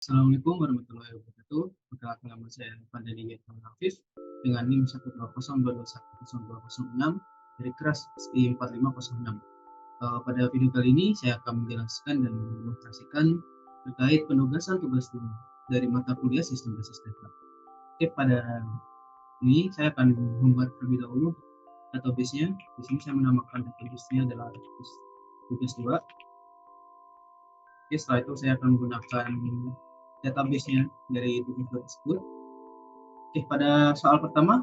Assalamualaikum warahmatullahi wabarakatuh. Perkenalkan nama saya Fadli Yatman Hafiz dengan NIM 12022102006 dari kelas SI 4506. Pada video kali ini saya akan menjelaskan dan mendemonstrasikan terkait penugasan tugas rumah dari mata kuliah Sistem Basis Data. Oke, pada ini saya akan membuat terlebih dahulu database-nya. Di sini saya menamakan database-nya adalah tugas 2. Oke, setelah itu saya akan menggunakan database-nya dari tugas tersebut. Oke, pada soal pertama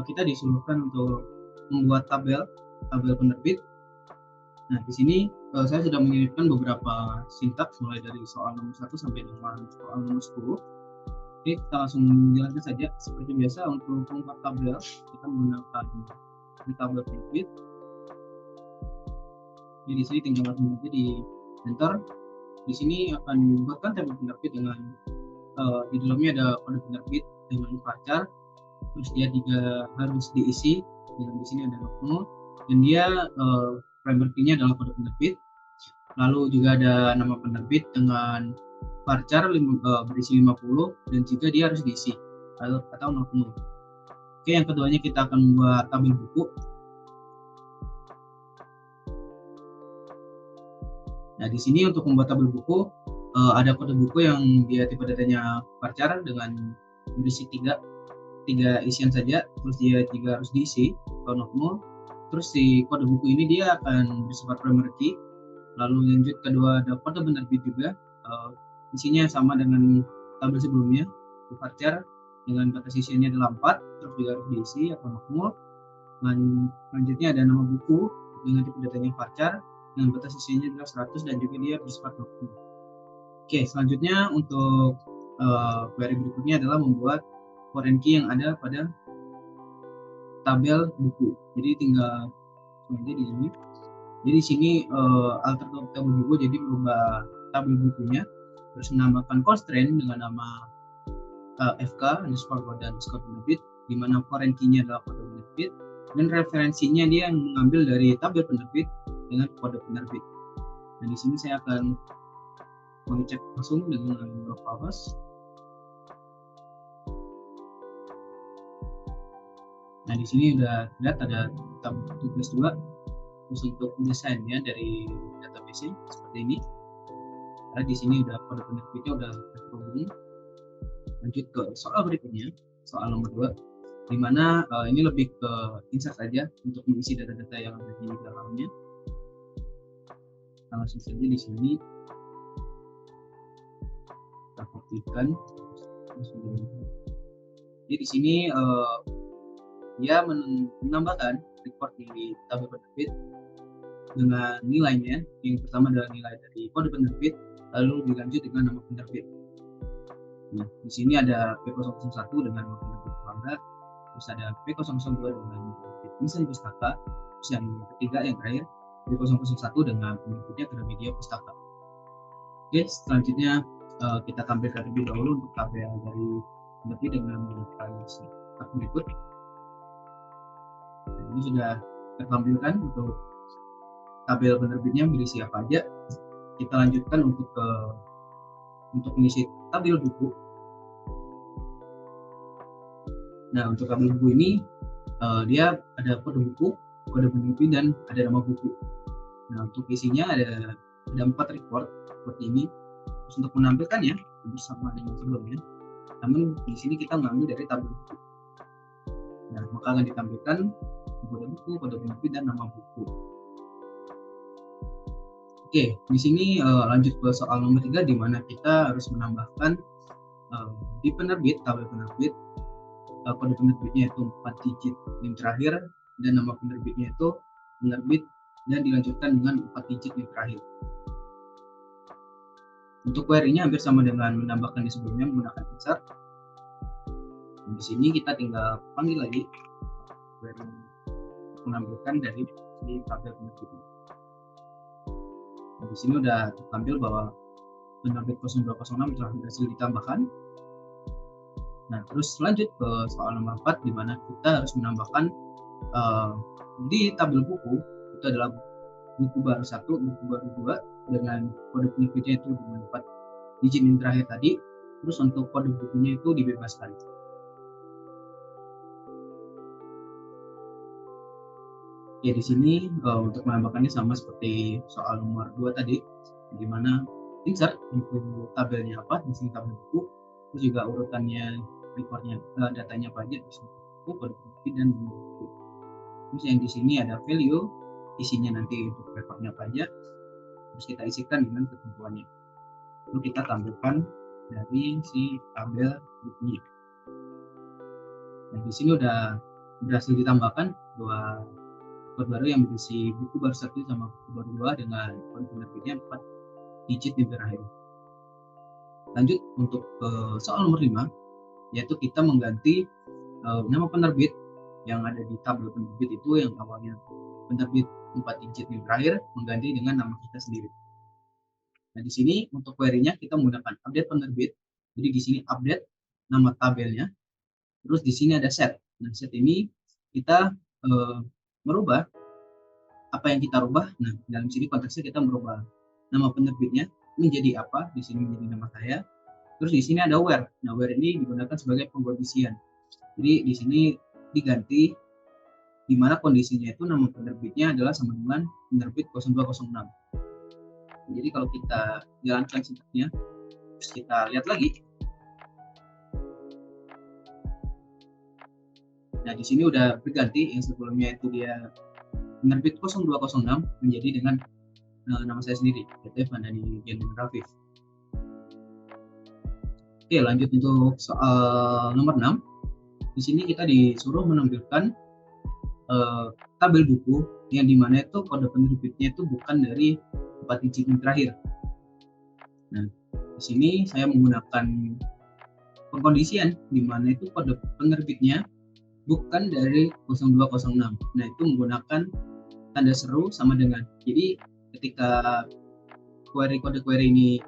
kita disuruhkan untuk membuat tabel penerbit. Nah, di sini saya sudah menyelipkan beberapa sintaks mulai dari soal nomor 1 sampai dengan soal nomor 10. Oke, kita langsung menjelaskan saja. Seperti biasa untuk membuat tabel kita menggunakan tabel penerbit. Jadi di sini tinggal langsung aja di enter. Di sini akan membuatkan tabel penerbit dengan di dalamnya ada kode penerbit dengan varchar, terus dia juga harus diisi dan di sini ada nokno dan dia primary key-nya adalah kode penerbit, lalu juga ada nama penerbit dengan varchar berisi 50 dan juga dia harus diisi atau nokno. Oke, yang keduanya kita akan membuat tabel buku. Nah, di sini untuk membuat tabel buku ada kode buku yang dia tipe datanya varchar dengan berisi tiga isian saja, terus dia juga harus diisi atau nokno. Terus si kode buku ini dia akan bersifat primary key. Lalu lanjut kedua ada kode penerbit juga, isinya sama dengan tabel sebelumnya, varchar dengan batas isiannya adalah 4, terus juga harus diisi atau nokno. Lanjutnya ada nama buku dengan tipe datanya varchar dengan batas isiannya adalah 100 dan juga dia bersifat nokno. Oke, selanjutnya untuk query berikutnya adalah membuat foreign key yang ada pada tabel buku. Jadi tinggal aja di sini. Jadi di sini alter tabel buku, jadi merubah tabel bukunya, terus menambahkan constraint dengan nama fk underscore kode underscore penerbit, di mana foreign key-nya adalah kode penerbit dan referensinya dia yang mengambil dari tabel penerbit dengan kode penerbit. Dan di sini saya akan mengecek langsung dengan localhost. Nah, di sini udah lihat ada tabel tugas 2. Terus untuk desainnya dari database seperti ini. Karena di sini udah kode penerbitnya udah terhubung. Lanjut ke soal berikutnya, soal nomor 2, di mana ini lebih ke insert saja untuk mengisi data-data yang ada di dalamnya. Kita langsung saja di sini kita kopikan. Jadi di sini dia menambahkan record di tabel penerbit dengan nilainya. Yang pertama adalah nilai dari kode penerbit, lalu dilanjut dengan nama penerbit. Nah, di sini ada P001 dengan nama penerbit Bangga, terus ada P002 dengan nama penerbit Insan Pustaka, terus yang ketiga yang terakhir P001 dengan penerbitnya Gramedia Pustaka. Oke, selanjutnya kita tampilkan terlebih dahulu untuk tabel dari penerbit dengan menggunakan singkat berikut. Nah, ini sudah tertampilkan untuk tabel penerbitnya berisi apa aja. Kita lanjutkan untuk mengisi tabel buku. Nah, untuk tabel buku ini dia ada kode buku, kode penerbit dan ada nama buku. Nah, untuk isinya ada 4 record seperti ini. Terus untuk menampilkannya bersama dengan sebelumnya, namun di sini kita mengambil dari tabel buku. Nah, maka akan ditampilkan kode buku, kode penerbit dan nama buku. Oke, di sini lanjut ke soal nomor 3, di mana kita harus menambahkan di penerbit, tabel penerbit, kode penerbitnya itu 4 digit yang terakhir dan nama penerbitnya itu penerbit dan dilanjutkan dengan 4 digit yang terakhir. Untuk query-nya hampir sama dengan menambahkan di sebelumnya menggunakan insert. Dan di sini kita tinggal panggil lagi query menampilkan dari tabel penerbit. Di sini udah tertampil bahwa penerbit 0206 telah berhasil ditambahkan. Nah, terus lanjut ke soal nomor 4, di mana kita harus menambahkan di tabel buku itu adalah buku baru 1, buku baru 2 dengan kode penerbitnya itu dengan 4 digit yang terakhir tadi. Terus untuk kode bukunya itu dibebaskan. Ya di sini untuk menambahkannya sama seperti soal nomor 2 tadi, di mana insert untuk tabelnya apa, di sini tabel buku, terus juga urutannya record-nya, datanya apa aja, di sini buku, kode buku, dan nomor buku. Terus yang di sini ada value, isinya nanti untuk record-nya apa aja, terus kita isikan dengan ketentuannya. Lalu kita tampilkan dari si tabel bukunya. Nah di sini udah berhasil ditambahkan dua kode baru yang berisi buku baru 1 sama buku baru 2 dengan kode penerbitnya 4 digit di terakhir. Lanjut untuk soal nomor 5, yaitu kita mengganti nama penerbit yang ada di tabel penerbit itu yang awalnya penerbit 4 digit di terakhir mengganti dengan nama kita sendiri. Nah di sini untuk query-nya kita menggunakan update penerbit. Jadi di sini update nama tabelnya. Terus di sini ada set. Nah set ini kita merubah apa yang kita rubah. Nah dalam sini konteksnya kita merubah nama penerbitnya menjadi apa. Di sini menjadi nama saya. Terus di sini ada where. Nah where ini digunakan sebagai pengkondisian. Jadi di sini diganti di mana kondisinya itu nama penerbitnya adalah sama dengan penerbit 0206. Jadi kalau kita jalankan sintaksnya, terus kita lihat lagi. Nah di sini udah berganti, yang sebelumnya itu dia penerbit 0206 menjadi dengan nama saya sendiri, yaitu Vandani Gianluca Rafif. Oke, lanjut untuk soal nomor 6. Di sini kita disuruh menampilkan tabel buku yang dimana itu kode penerbitnya itu bukan dari 4 digit yang terakhir. Nah, di sini saya menggunakan pengkondisian di mana itu kode penerbitnya bukan dari 0206. Nah, itu menggunakan tanda seru sama dengan. Jadi, ketika kode query ini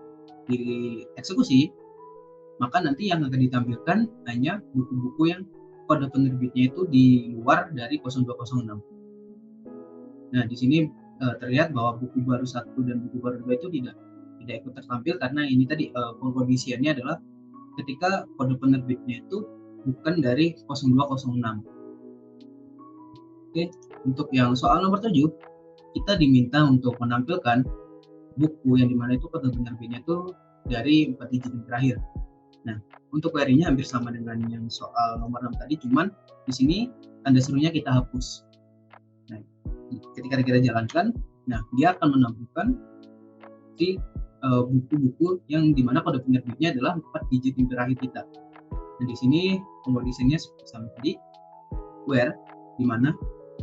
dieksekusi, maka nanti yang akan ditampilkan hanya buku-buku yang kode penerbitnya itu di luar dari 0206. Nah, di sini terlihat bahwa buku baru 1 dan buku baru 2 itu tidak ikut tertampil karena ini tadi pengkondisiannya adalah ketika kode penerbitnya itu bukan dari 0206. Oke, untuk yang soal nomor 7, kita diminta untuk menampilkan buku yang dimana itu kode penerbitnya itu dari 4 digit yang terakhir. Nah, untuk query-nya hampir sama dengan yang soal nomor 6 tadi, cuman di sini tanda serunya kita hapus. Nah, ketika kita jalankan, nah dia akan menampilkan si buku-buku yang dimana kode penerbitnya adalah 4 digit yang terakhir kita. Nah, di sini kondisinya sama tadi, where, dimana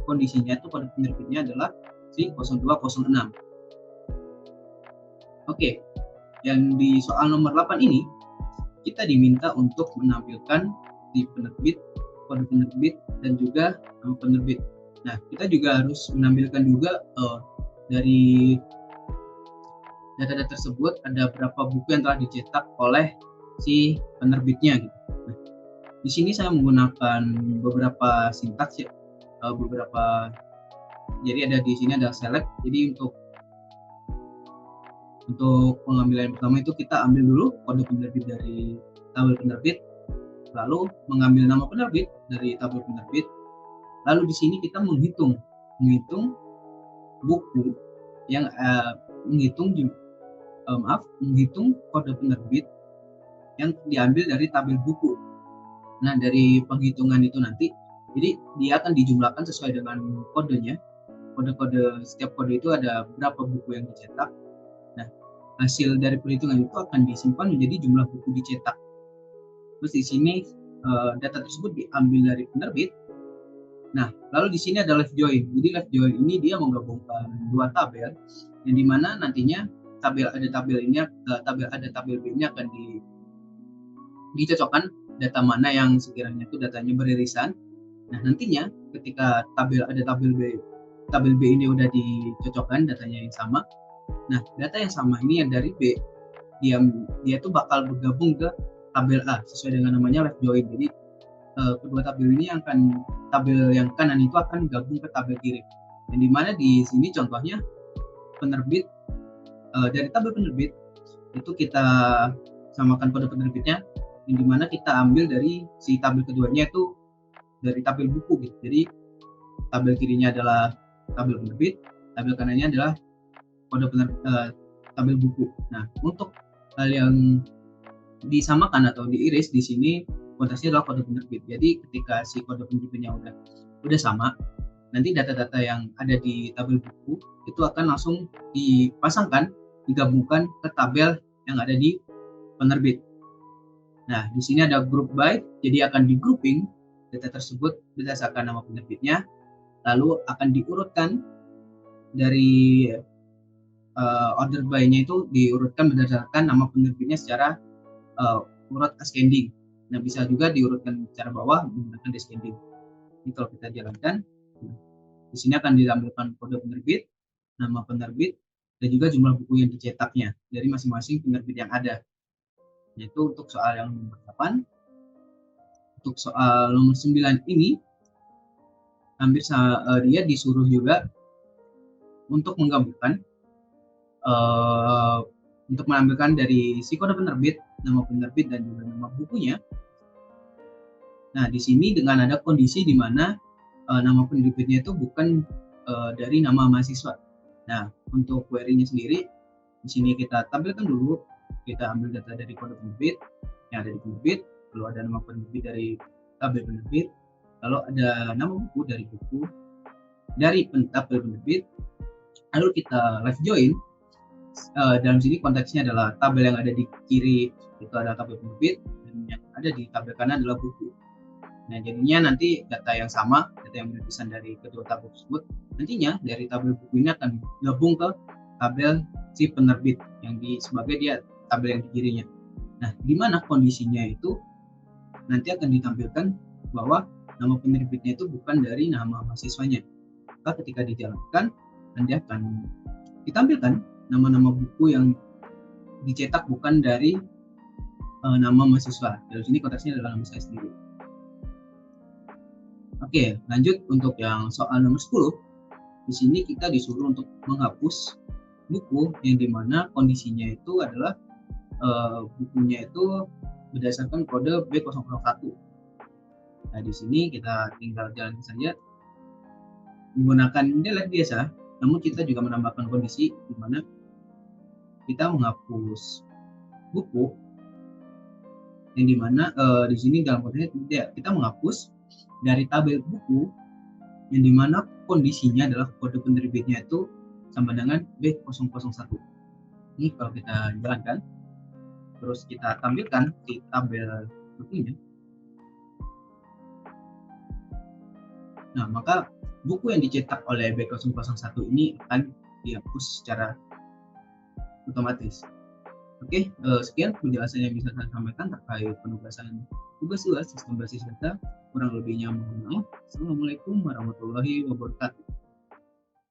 kondisinya itu kode penerbitnya adalah si 0206. Oke, yang di soal nomor 8 ini, kita diminta untuk menampilkan di penerbit, kode penerbit, dan juga nama penerbit. Nah, kita juga harus menampilkan juga dari data-data tersebut ada berapa buku yang telah dicetak oleh si penerbitnya gitu. Nah, di sini saya menggunakan beberapa sintaks ya, jadi ada di sini ada select. Jadi untuk pengambilan yang pertama itu kita ambil dulu kode penerbit dari tabel penerbit, lalu mengambil nama penerbit dari tabel penerbit, lalu di sini kita menghitung buku yang menghitung kode penerbit yang diambil dari tabel buku. Nah, dari penghitungan itu nanti, jadi dia akan dijumlahkan sesuai dengan kodenya. Kode-kode, setiap kode itu ada berapa buku yang dicetak. Nah, hasil dari perhitungan itu akan disimpan menjadi jumlah buku dicetak. Terus di sini data tersebut diambil dari penerbit. Nah, lalu di sini ada left join. Jadi left join ini dia menggabungkan dua tabel yang dimana nantinya tabel tabel B ini akan dicocokkan data mana yang sekiranya itu datanya beririsan. Nah, nantinya ketika tabel B ini udah dicocokkan datanya yang sama. Nah, data yang sama ini yang dari B, dia tuh bakal bergabung ke tabel A sesuai dengan namanya left join. Jadi kedua tabel ini tabel yang kanan itu akan gabung ke tabel kiri. Yang dimana di sini contohnya penerbit dari tabel penerbit itu kita samakan kode penerbitnya, yang dimana kita ambil dari si tabel keduanya itu dari tabel buku gitu. Jadi tabel kirinya adalah tabel penerbit, tabel kanannya adalah tabel buku. Nah, untuk hal yang disamakan atau diiris di sini konteksnya adalah kode penerbit. Jadi ketika si kode penerbitnya udah sama, nanti data-data yang ada di tabel buku itu akan langsung dipasangkan, digabungkan ke tabel yang ada di penerbit. Nah, di sini ada group by, jadi akan di grouping data tersebut berdasarkan nama penerbitnya, lalu akan diurutkan dari order by-nya itu diurutkan berdasarkan nama penerbitnya secara urut ascending. Nah, bisa juga diurutkan secara bawah menggunakan descending. Ini kalau kita jalankan, di sini akan ditampilkan kode penerbit, nama penerbit, dan juga jumlah buku yang dicetaknya dari masing-masing penerbit yang ada. Yaitu untuk soal yang nomor 8. Untuk soal nomor 9 ini, dia disuruh juga untuk menggabungkan, untuk mengambilkan dari si kode penerbit, nama penerbit, dan juga nama bukunya. Nah, di sini dengan ada kondisi di mana nama penerbitnya itu bukan dari nama mahasiswa. Nah, untuk query-nya sendiri, di sini kita tampilkan dulu, kita ambil data dari kode penerbit yang ada di penerbit, lalu ada nama penerbit dari tabel penerbit, lalu ada nama buku dari buku dari tabel penerbit, lalu kita left join. Dalam sini konteksnya adalah tabel yang ada di kiri itu adalah tabel penerbit, dan yang ada di tabel kanan adalah buku. Nah, jadinya nanti data yang sama, data yang berpisan dari kedua tabel tersebut, nantinya dari tabel buku ini akan gabung ke tabel si penerbit yang sebagai dia tabel yang di kirinya. Nah, di mana kondisinya itu nanti akan ditampilkan bahwa nama penerbitnya itu bukan dari nama mahasiswanya. Maka ketika dijalankan, nanti akan ditampilkan nama-nama buku yang dicetak bukan dari nama mahasiswa. Dari sini konteksnya adalah nama saya sendiri. Oke, lanjut untuk yang soal nomor 10. Di sini kita disuruh untuk menghapus buku yang dimana kondisinya itu adalah bukunya itu berdasarkan kode B001. Nah, di sini kita tinggal jalankan saja menggunakan delete biasa, namun kita juga menambahkan kondisi di mana kita menghapus buku yang dimana di sini dalam kodenya kita menghapus dari tabel buku yang dimana kondisinya adalah kode penerbitnya itu sama dengan B001. Ini kalau kita jalankan, terus kita tampilkan di tabel bukunya. Nah, maka buku yang dicetak oleh B001 ini akan dihapus secara otomatis. Oke, sekian penjelasan yang bisa saya sampaikan terkait penugasan tugas sistem basis data. Kurang lebihnya mohon maaf. Assalamualaikum warahmatullahi wabarakatuh.